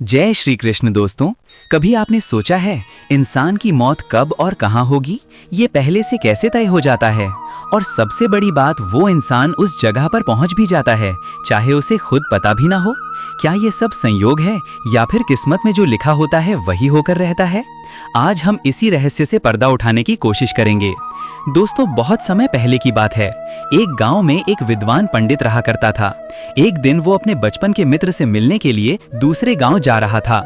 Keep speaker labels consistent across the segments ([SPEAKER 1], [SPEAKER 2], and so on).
[SPEAKER 1] जय श्री कृष्ण दोस्तों। कभी आपने सोचा है इंसान की मौत कब और कहाँ होगी? ये पहले से कैसे तय हो जाता है? और सबसे बड़ी बात, वो इंसान उस जगह पर पहुंच भी जाता है चाहे उसे खुद पता भी ना हो। क्या ये सब संयोग है या फिर किस्मत में जो लिखा होता है वही होकर रहता है? आज हम इसी रहस्य से पर्दा उठाने की कोशिश करेंगे। दोस्तों, बहुत समय पहले की बात है। एक गांव में एक विद्वान पंडित रहा करता था। एक दिन वो अपने बचपन के मित्र से मिलने के लिए दूसरे गांव जा रहा था।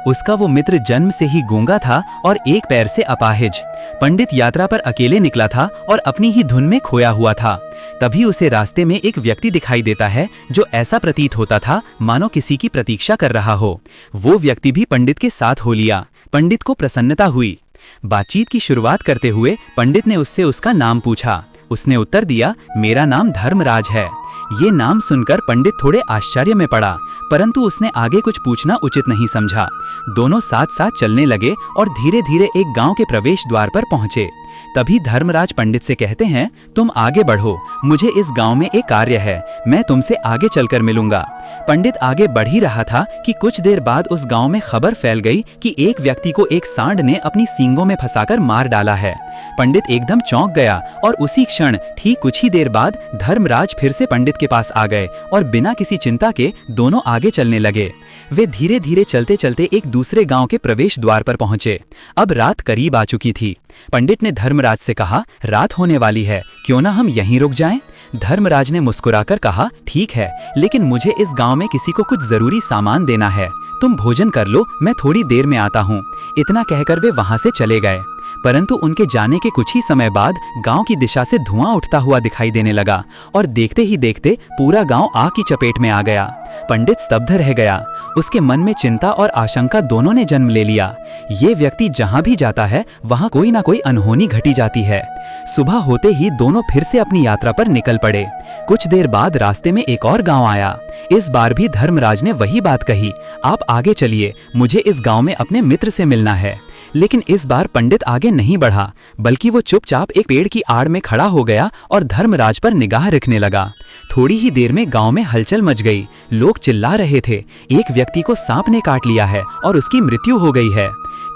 [SPEAKER 1] उसका वो मित्र जन्म से ही गूंगा था और एक पैर से अपाहिज। पंडित यात्रा पर अकेले निकला था और अपनी ही धुन में खोया हुआ था। तभी उसे रास्ते में एक व्यक्ति दिखाई देता है जो ऐसा प्रतीत होता था मानो किसी की प्रतीक्षा कर रहा हो। वो व्यक्ति भी पंडित के साथ हो लिया। पंडित को प्रसन्नता हुई। बातचीत की शुरुआत करते हुए पंडित ने उससे उसका नाम पूछा। उसने उत्तर दिया, मेरा नाम धर्मराज है। ये नाम सुनकर पंडित थोड़े आश्चर्य में पड़ा, परंतु उसने आगे कुछ पूछना उचित नहीं समझा। दोनों साथ साथ चलने लगे और धीरे धीरे एक गांव के प्रवेश द्वार पर पहुंचे। तभी धर्मराज पंडित से कहते हैं, तुम आगे बढ़ो, मुझे इस गांव में एक कार्य है, मैं तुमसे आगे चलकर मिलूंगा। पंडित आगे बढ़ ही रहा था कि कुछ देर बाद उस गांव में खबर फैल गई कि एक व्यक्ति को एक सांड ने अपनी सींगों में फंसाकर मार डाला है। पंडित एकदम चौंक गया और उसी क्षण ठीक कुछ ही देर बाद धर्मराज फिर से पंडित के पास आ गए और बिना किसी चिंता के दोनों आगे चलने लगे। वे धीरे धीरे चलते चलते एक दूसरे गांव के प्रवेश द्वार पर पहुंचे। अब रात करीब आ चुकी थी। पंडित ने धर्मराज से कहा, रात होने वाली है, क्यों ना हम यहीं रुक जाएं? धर्मराज ने मुस्कुराकर कहा, ठीक है, लेकिन मुझे इस गांव में किसी को कुछ जरूरी सामान देना है। तुम भोजन कर लो, मैं थोड़ी देर में आता हूँ। इतना कहकर वे वहां से चले गए। परंतु उनके जाने के कुछ ही समय बाद गांव की दिशा से धुआं उठता हुआ दिखाई देने लगा और देखते ही देखते पूरा गांव आग की चपेट में आ गया। पंडित स्तब्ध रह गया। उसके मन में चिंता और आशंका दोनों ने जन्म ले लिया। ये व्यक्ति जहां भी जाता है वहां कोई ना कोई अनहोनी घटी जाती है। सुबह होते ही दोनों फिर से अपनी यात्रा पर निकल पड़े। कुछ देर बाद रास्ते में एक और गांव आया। इस बार भी धर्मराज ने वही बात कही, आप आगे चलिए, मुझे इस गांव में अपने मित्र से मिलना है। लेकिन इस बार पंडित आगे नहीं बढ़ा, बल्कि वो चुपचाप एक पेड़ की आड़ में खड़ा हो गया और धर्मराज पर निगाह रखने लगा। थोड़ी ही देर में गांव में हलचल मच गई। लोग चिल्ला रहे थे, एक व्यक्ति को सांप ने काट लिया है और उसकी मृत्यु हो गई है।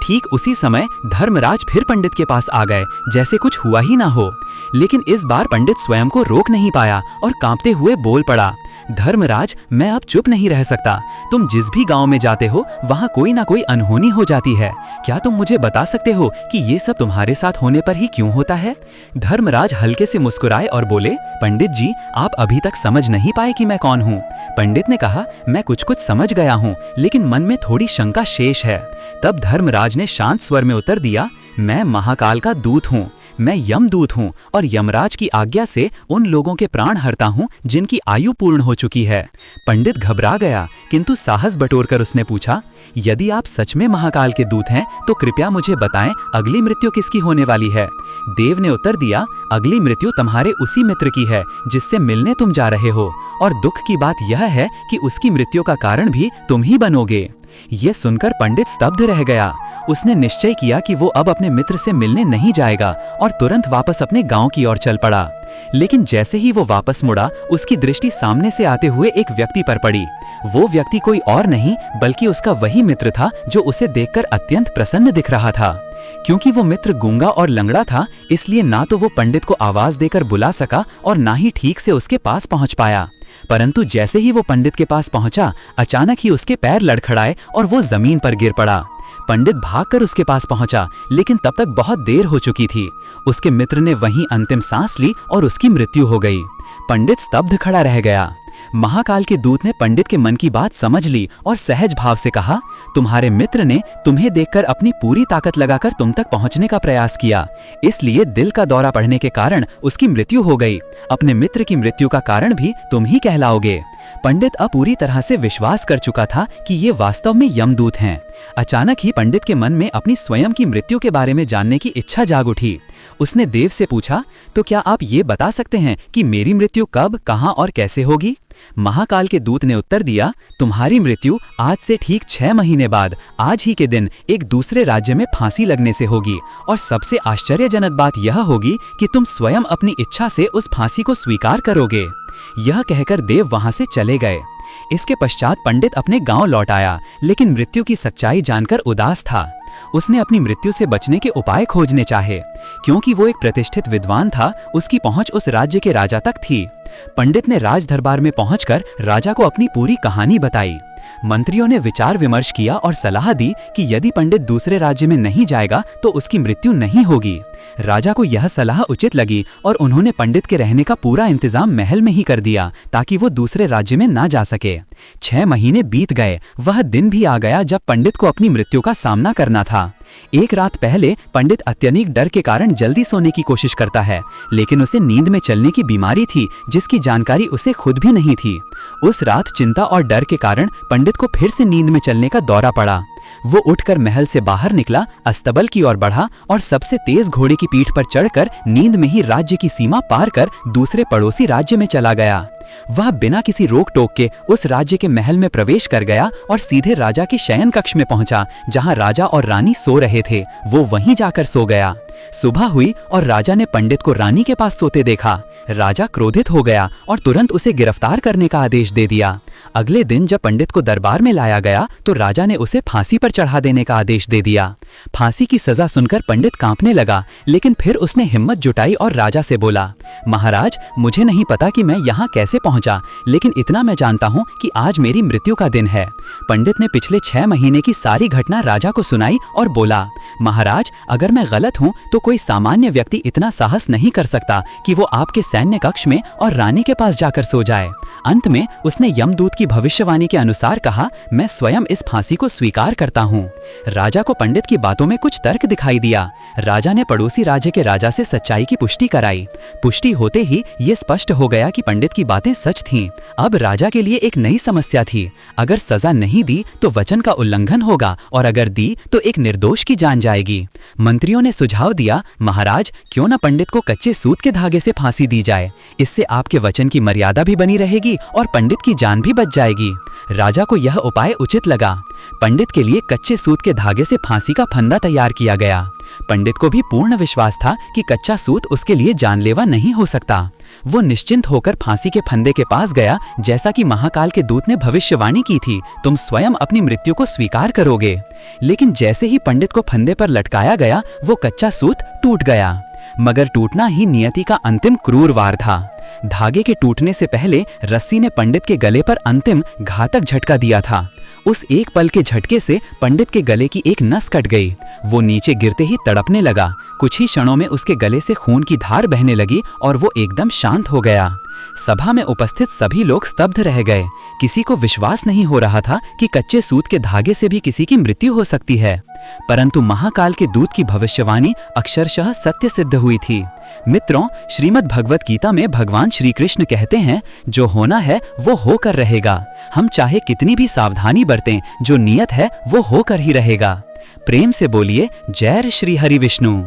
[SPEAKER 1] ठीक उसी समय धर्मराज फिर पंडित के पास आ गए, जैसे कुछ हुआ ही ना हो। लेकिन इस बार पंडित स्वयं को रोक नहीं पाया और कांपते हुए बोल पड़ा, धर्मराज, मैं अब चुप नहीं रह सकता। तुम जिस भी गांव में जाते हो वहां कोई ना कोई अनहोनी हो जाती है। क्या तुम मुझे बता सकते हो कि ये सब तुम्हारे साथ होने पर ही क्यों होता है? धर्मराज हल्के से मुस्कुराए और बोले, पंडित जी, आप अभी तक समझ नहीं पाए कि मैं कौन हूँ। पंडित ने कहा, मैं कुछ समझ गया हूँ, लेकिन मन में थोड़ी शंका शेष है। तब धर्मराज ने शांत स्वर में उत्तर दिया, मैं महाकाल का दूत हूँ। मैं यमदूत हूँ और यमराज की आज्ञा से उन लोगों के प्राण हरता हूँ जिनकी आयु पूर्ण हो चुकी है। पंडित घबरा गया, किंतु साहस बटोरकर उसने पूछा, यदि आप सच में महाकाल के दूत हैं तो कृपया मुझे बताएं, अगली मृत्यु किसकी होने वाली है? देव ने उत्तर दिया, अगली मृत्यु तुम्हारे उसी मित्र की है जिससे मिलने तुम जा रहे हो, और दुख की बात यह है कि उसकी मृत्यु का कारण भी तुम ही बनोगे। यह सुनकर पंडित स्तब्ध रह गया। उसने निश्चय किया कि वो अब अपने मित्र से मिलने नहीं जाएगा और तुरंत वापस अपने गांव की ओर चल पड़ा। लेकिन जैसे ही वो वापस मुड़ा, उसकी दृष्टि सामने से आते हुए एक व्यक्ति पर पड़ी। वो व्यक्ति कोई और नहीं बल्कि उसका वही मित्र था जो उसे देखकर अत्यंत प्रसन्न दिख रहा था। क्योंकि वो मित्र गूंगा और लंगड़ा था, इसलिए ना तो वो पंडित को आवाज देकर बुला सका और ना ही ठीक से उसके पास पहुंच पाया। परंतु जैसे ही वो पंडित के पास पहुंचा, अचानक ही उसके पैर लड़खड़ाए और वो जमीन पर गिर पड़ा। पंडित भागकर उसके पास पहुंचा, लेकिन तब तक बहुत देर हो चुकी थी। उसके मित्र ने वहीं अंतिम सांस ली और उसकी मृत्यु हो गई। पंडित स्तब्ध खड़ा रह गया। महाकाल के दूत ने पंडित के मन की बात समझ ली और सहज भाव से कहा, तुम्हारे मित्र ने तुम्हें देखकर अपनी पूरी ताकत लगाकर तुम तक पहुंचने का प्रयास किया, इसलिए दिल का दौरा पड़ने के कारण उसकी मृत्यु हो गई। अपने मित्र की मृत्यु का कारण भी तुम ही कहलाओगे। पंडित अब पूरी तरह से विश्वास कर चुका था कि ये वास्तव में यमदूत हैं। अचानक ही पंडित के मन में अपनी स्वयं की मृत्यु के बारे में जानने की इच्छा जाग उठी। उसने देव से पूछा, तो क्या आप ये बता सकते हैं कि मेरी मृत्यु कब, कहां और कैसे होगी? महाकाल के दूत ने उत्तर दिया, तुम्हारी मृत्यु आज से ठीक 6 महीने बाद आज ही के दिन एक दूसरे राज्य में फांसी लगने से होगी, और सबसे आश्चर्यजनक बात यह होगी कि तुम स्वयं अपनी इच्छा से उस फांसी को स्वीकार करोगे। यह कहकर देव वहां से चले गए। इसके पश्चात पंडित अपने गांव लौट आया, लेकिन मृत्यु की सच्चाई जानकर उदास था। उसने अपनी मृत्यु से बचने के उपाय खोजने चाहे। क्योंकि वो एक प्रतिष्ठित विद्वान था, उसकी पहुंच उस राज्य के राजा तक थी। पंडित ने राज दरबार में पहुंचकर राजा को अपनी पूरी कहानी बताई। मंत्रियों ने विचार विमर्श किया और सलाह दी कि यदि पंडित दूसरे राज्य में नहीं जाएगा तो उसकी मृत्यु नहीं होगी। राजा को यह सलाह उचित लगी और उन्होंने पंडित के रहने का पूरा इंतजाम महल में ही कर दिया ताकि वो दूसरे राज्य में ना जा सके। 6 महीने बीत गए। वह दिन भी आ गया जब पंडित को अपनी मृत्यु का सामना करना था। एक रात पहले पंडित अत्यधिक डर के कारण जल्दी सोने की कोशिश करता है, लेकिन उसे नींद में चलने की बीमारी थी जिसकी जानकारी उसे खुद भी नहीं थी। उस रात चिंता और डर के कारण पंडित को फिर से नींद में चलने का दौरा पड़ा। वो उठकर महल से बाहर निकला, अस्तबल की ओर बढ़ा और सबसे तेज घोड़े की पीठ पर चढ़कर नींद में ही राज्य की सीमा पार कर दूसरे पड़ोसी राज्य में चला गया। वह बिना किसी रोक टोक के उस राज्य के महल में प्रवेश कर गया और सीधे राजा के शयन कक्ष में पहुंचा, जहां राजा और रानी सो रहे थे। वो वहीं जाकर सो गया। सुबह हुई और राजा ने पंडित को रानी के पास सोते देखा। राजा क्रोधित हो गया और तुरंत उसे गिरफ्तार करने का आदेश दे दिया। अगले दिन जब पंडित को दरबार में लाया गया तो राजा ने उसे फांसी पर चढ़ा देने का आदेश दे दिया। फांसी की सजा सुनकर पंडित कांपने लगा, लेकिन फिर उसने हिम्मत जुटाई और राजा से बोला, महाराज, मुझे नहीं पता कि मैं यहाँ कैसे पहुँचा, लेकिन इतना मैं जानता हूँ कि आज मेरी मृत्यु का दिन है। पंडित ने पिछले 6 महीने की सारी घटना राजा को सुनाई और बोला, महाराज, अगर मैं गलत हूँ तो कोई सामान्य व्यक्ति इतना साहस नहीं कर सकता कि वो आपके सैन्य कक्ष में और रानी के पास जाकर सो जाए। अंत में उसने यमदूत की भविष्यवाणी के अनुसार कहा, मैं स्वयं इस फांसी को स्वीकार करता हूँ। राजा को पंडित की बातों में कुछ तर्क दिखाई दिया। राजा ने पड़ोसी राज्य के राजा से सच्चाई की पुष्टि कराई। पुष्टि होते ही ये स्पष्ट हो गया कि पंडित की बातें सच थीं। अब राजा के लिए एक नई समस्या थी। अगर सजा नहीं दी तो वचन का उल्लंघन होगा और अगर दी तो एक निर्दोष की जान जाएगी। मंत्रियों ने सुझाव दिया, महाराज, क्यों न पंडित को कच्चे सूत के धागे से फांसी दी जाए। इससे आपके वचन की मर्यादा भी बनी रहेगी और पंडित की जान भी बच जाएगी। राजा को यह उपाय उचित लगा। पंडित के लिए कच्चे सूत के धागे से फांसी का फंदा तैयार किया गया। पंडित को भी पूर्ण विश्वास था कि कच्चा सूत उसके लिए जानलेवा नहीं हो सकता। वो निश्चिंत होकर फांसी के फंदे के पास गया। जैसा कि महाकाल के दूत ने भविष्यवाणी की थी, तुम स्वयं अपनी मृत्यु को स्वीकार करोगे। लेकिन जैसे ही पंडित को फंदे पर लटकाया गया, वो कच्चा सूत टूट गया। मगर टूटना ही नियति का अंतिम क्रूर वार था। धागे के टूटने से पहले रस्सी ने पंडित के गले पर अंतिम घातक झटका दिया था। उस एक पल के झटके से पंडित के गले की एक नस कट गई। वो नीचे गिरते ही तड़पने लगा। कुछ ही क्षणों में उसके गले से खून की धार बहने लगी और वो एकदम शांत हो गया। सभा में उपस्थित सभी लोग स्तब्ध रह गए। किसी को विश्वास नहीं हो रहा था कि कच्चे सूत के धागे से भी किसी की मृत्यु हो सकती है। परंतु महाकाल के दूत की भविष्यवाणी अक्षरशः सत्य सिद्ध हुई थी। मित्रों, श्रीमद् भगवत गीता में भगवान श्री कृष्ण कहते हैं, जो होना है वो होकर रहेगा। हम चाहे कितनी भी सावधानी बरतें, जो नियत है वो होकर ही रहेगा। प्रेम से बोलिए, जय श्री हरि विष्णु।